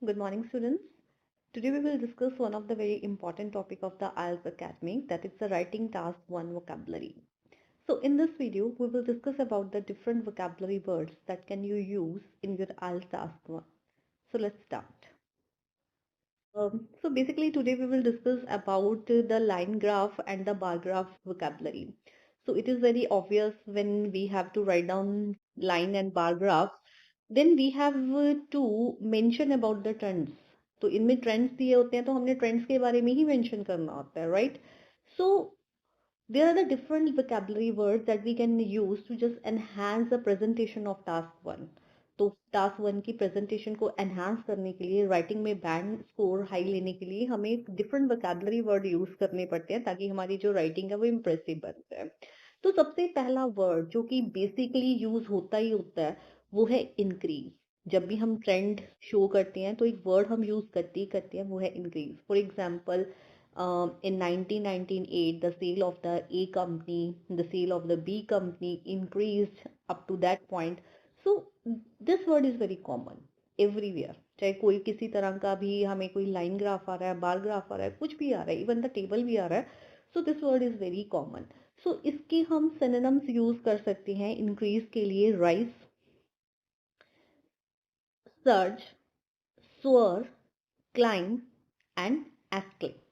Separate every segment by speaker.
Speaker 1: Good morning, students. Today we will discuss one of the very important topic of the IELTS Academy, that is the writing task 1 vocabulary. So in this video, we will discuss about the different vocabulary words that can you use in your IELTS task 1. So let's start. So basically today we will discuss about the line graph and the bar graph vocabulary. So it is very obvious when we have to write down line and bar graphs, then we have to mention about the trends. तो इनमें trends दिए होते हैं तो हमने trends के बारे में ही मेंशन करना होता है, right? So there are the different vocabulary words that we can use to just enhance the presentation of task 1. तो टास्क 1 की प्रेजेंटेशन को एनहांस करने के लिए राइटिंग में बैंड स्कोर हाई लेने के लिए हमें डिफरेंट वोकैबुलरी वर्ड यूज करने पड़ते हैं ताकि हमारी जो राइटिंग है वो इम्प्रेसिव बन जाए. तो सबसे पहला वर्ड जो कि बेसिकली यूज होता ही होता है वो है इंक्रीज. जब भी हम ट्रेंड शो करते हैं तो एक वर्ड हम यूज करते ही करते हैं, वो है increase. For example, in 1998, the sale of the A company, the sale of the B company increased up to that point. So this word is very common everywhere. चाहे कोई किसी तरह का भी हमें कोई लाइन ग्राफ आ रहा है, बार ग्राफ आ रहा है, कुछ भी आ रहा है, इवन द टेबल भी आ रहा है, so this word is very common. So इसके हम सिनोनिम्स यूज कर सकते हैं इंक्रीज के लिए: rise, surge, soar, climb and escalate.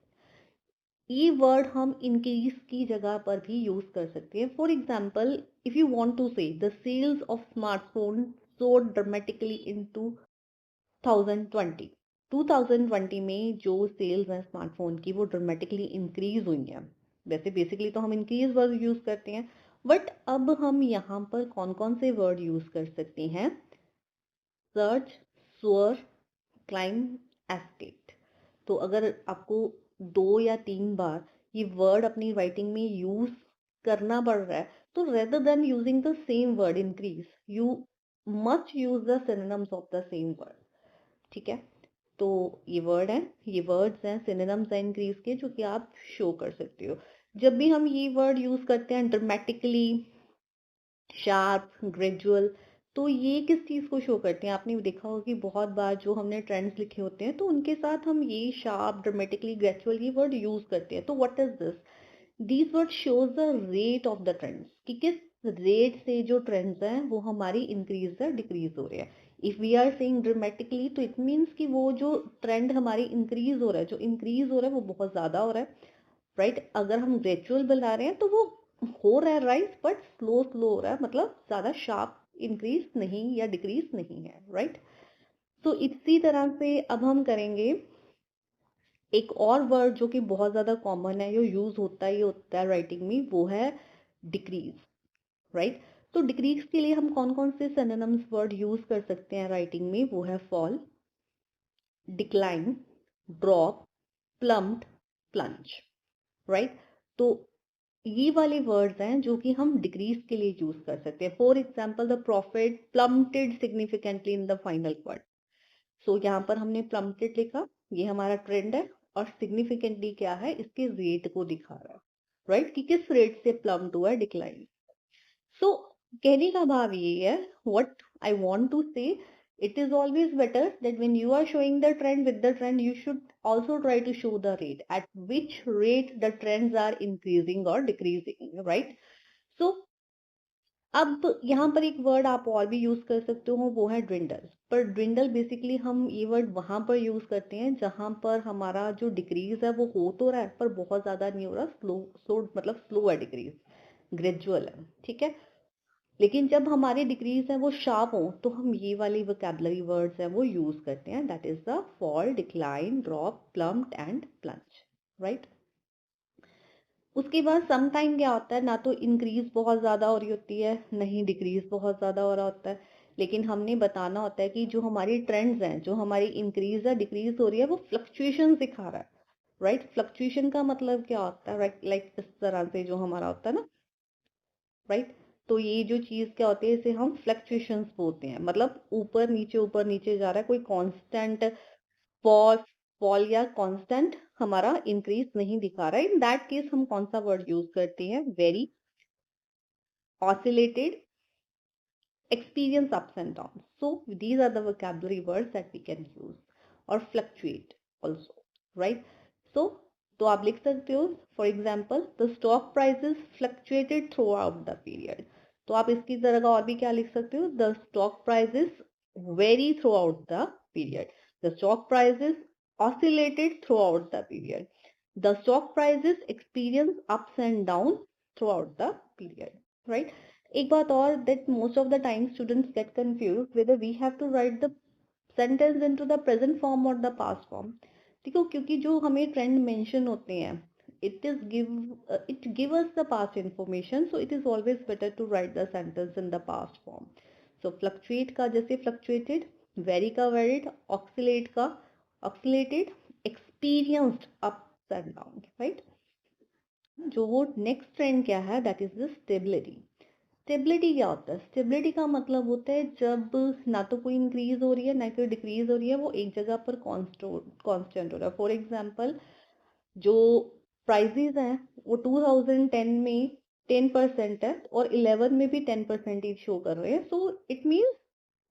Speaker 1: ये वर्ड हम इंक्रीज की जगह पर भी यूज कर सकते हैं. For example, if you want to say the sales of smartphone soared dramatically in 2020. 2020 में जो सेल्स हैं स्मार्टफोन की वो ड्रामेटिकली इंक्रीज हुई हैं. वैसे बेसिकली तो हम इंक्रीज वर्ड यूज करते हैं, बट अब हम यहाँ पर कौन कौन से वर्ड यूज कर सकते हैं? Search, soar, climb, escalate. तो अगर आपको 2 या 3 बार ये वर्ड अपनी राइटिंग में यूज करना पड़ रहा है तो rather than using the same word increase, you must use the synonyms of the same word. ठीक है, तो ये वर्ड है, ये वर्ड्स हैं, सिनोनिम्स हैं इंक्रीज के, जो कि आप शो कर सकते हो. जब भी हम ये वर्ड यूज करते हैं, ड्रामेटिकली, शार्प, ग्रेजुअल, तो ये किस चीज को शो करते हैं? आपने देखा होगा कि बहुत बार जो हमने ट्रेंड्स लिखे होते हैं तो उनके साथ हम ये शार्प, ड्रामेटिकली, ग्रेजुअल ये वर्ड यूज करते हैं. तो what is this? These word shows the rate of the trends, कि किस रेट से जो ट्रेंड्स हैं वो हमारी इंक्रीज या डिक्रीज हो रहे हैं. If we are saying dramatically तो इट मीन्स कि वो जो ट्रेंड हमारी इंक्रीज हो रहा है, जो इंक्रीज हो रहा है वो बहुत ज्यादा हो रहा है, राइट? अगर हम ग्रेजुअल बना रहे हैं तो वो हो रहा है राइज, बट स्लो स्लो हो रहा है, मतलब ज्यादा शार्प इंक्रीज नहीं या डिक्रीज नहीं है, राइट? तो इसी तरह से अब हम करेंगे एक और वर्ड जो कि बहुत ज्यादा कॉमन है, जो यूज होता ही होता है राइटिंग में, वो है डिक्रीज, राइट? तो डिक्रीज के लिए हम कौन कौन से सिनोनिम्स वर्ड यूज कर सकते हैं राइटिंग में? वो है fall, decline, drop, plummet, plunge, right? तो ये वाले वर्ड्स हैं जो कि हम डिक्रीज के लिए यूज कर सकते हैं. For example, the profit plummeted significantly in the final quarter. So यहाँ पर हमने प्लम्प्टेड लिखा, ये हमारा ट्रेंड है, और सिग्निफिकेंटली क्या है? इसके रेट को दिखा रहा है, राइट? कि किस रेट से प्लम्प्ट हुआ है, डिक्लाइन. सो कहने का भाव ये है, व्हाट आई वांट टू से, it is always better that when you are showing the trend, with the trend you should also try to show the rate, at which rate the trends are increasing or decreasing, right? So अब यहाँ पर एक word आप और भी use कर सकते हो, वो है ड्विंडल. पर ड्विंडल बेसिकली हम ये वर्ड वहां पर यूज करते हैं जहां पर हमारा जो डिक्रीज है वो हो तो रहा है पर बहुत ज्यादा नहीं हो रहा, स्लो स्लो, मतलब स्लो है डिक्रीज, ग्रेजुअल है, ठीक है? लेकिन जब हमारे डिक्रीज है वो शार्प हो तो हम ये वाली वोकैबुलरी वर्ड्स हैं वो यूज करते हैं, that is the fall, decline, drop, plummet and plunge, right? उसके बाद सम टाइम क्या होता है, ना तो इंक्रीज बहुत ज्यादा हो रही होती है, नहीं डिक्रीज बहुत ज्यादा हो रहा होता है, लेकिन हमने बताना होता है कि जो हमारी ट्रेंड्स हैं, जो हमारी इंक्रीज या डिक्रीज हो रही है, वो फ्लक्चुएशन दिखा रहा है, राइट? फ्लक्चुएशन का मतलब क्या होता है? राइट, लाइक इस तरह से जो हमारा होता है ना, राइट? तो ये जो चीज क्या होती है, इसे हम फ्लक्चुएशंस बोलते हैं, मतलब ऊपर नीचे जा रहा है, कोई कांस्टेंट फॉल, फॉल या कांस्टेंट हमारा इंक्रीज नहीं दिखा रहा है. इन दैट केस हम कौन सा वर्ड यूज करते हैं? Very, oscillated, experience ups and downs. So these are the vocabulary words that we can use. और फ्लक्चुएट ऑल्सो, राइट। सो तो आप लिख सकते हो for example the stock prices fluctuated through out the period. तो आप इसकी जगह और भी क्या लिख सकते हो, the stock prices very through out the period, the stock prices oscillated throughout the period, the stock prices experience ups and downs throughout the period, right? एक बात और, that most of the time students get confused whether we have to write the sentence into the present form or the past form। देखो क्योंकि जो हमें trend mention होते हैं it give us the past information, so it is always better to write the sentence in the past form। so fluctuate का जैसे fluctuated, vary का varied, oscillate का oscillated, experienced ups and downs, right? जो वो next trend क्या है, that is the stability. Stability क्या होता है, स्टेबिलिटी का मतलब होता है जब ना तो कोई इंक्रीज हो रही है ना कोई डिक्रीज हो रही है, वो एक जगह पर कांस्टेंट हो रहा है। फॉर एग्जांपल जो प्राइजेस हैं वो 2010 में 10% है और 11 में भी 10% शो कर रहे हैं, सो इट मीन्स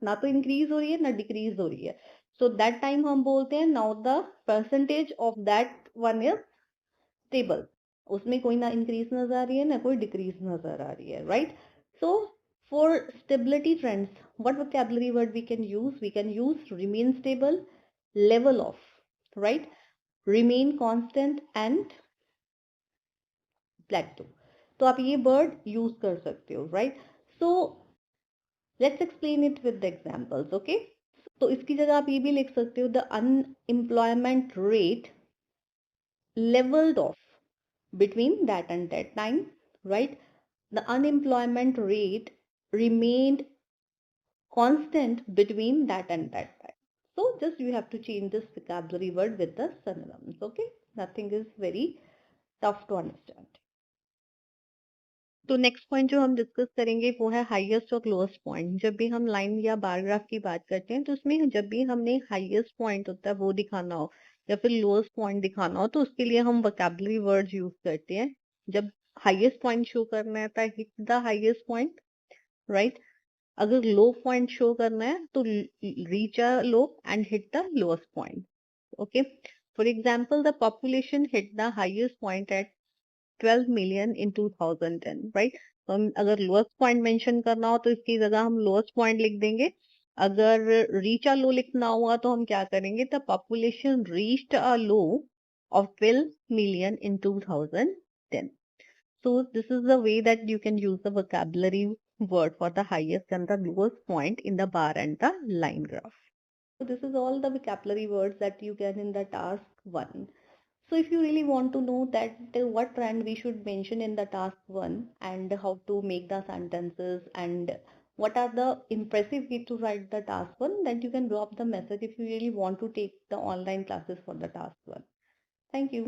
Speaker 1: ना तो इंक्रीज हो रही है ना डिक्रीज हो रही है। सो दैट टाइम हम बोलते हैं now the percentage of that one is stable, उसमें कोई ना इंक्रीज नजर आ रही है ना कोई डिक्रीज नजर आ रही है, right. So for stability trends what vocabulary word we can use remain stable, level off, right, remain constant and plateau. तो आप ये वर्ड यूज कर सकते हो, right. So let's explain it with the examples, okay. तो इसकी जगह आप ये भी लिख सकते हो, the unemployment rate leveled off between that and that time, right? The unemployment rate remained constant between that and that time. So just you have to change this vocabulary word with the synonyms, okay? Nothing is very tough to understand। तो next point जो हम discuss करेंगे वो है highest और lowest point. जब भी हम लाइन या बारग्राफ की बात करते हैं तो उसमें जब भी हमने हाईएस्ट पॉइंट होता है वो दिखाना हो या फिर लोएस्ट पॉइंट दिखाना हो तो उसके लिए हम वोकैबुलरी वर्ड्स यूज करते हैं। जब हाईएस्ट पॉइंट शो करना है तो hit the highest point, right. अगर लो पॉइंट शो करना है तो reach a low and hit the lowest point, okay. For example the population hit the highest point at 12 million in 2010, right. तो हम अगर लोएस्ट पॉइंट मेंशन करना हो तो इसकी जगह हम लोएस्ट पॉइंट लिख देंगे। अगर रीच अ लो लिखना हुआ तो हम क्या करेंगे, the population reached a low of 12 million in 2010। so this is the way that you can use the vocabulary word for the highest and the lowest point in the bar and the line graph। so this is all the vocabulary words that you get in the task 1। so if you really want to know that what trend we should mention in the task 1 and how to make the sentences and what are the impressive way to write the task 1, then you can drop the message if you really want to take the online classes for the task 1। Thank you।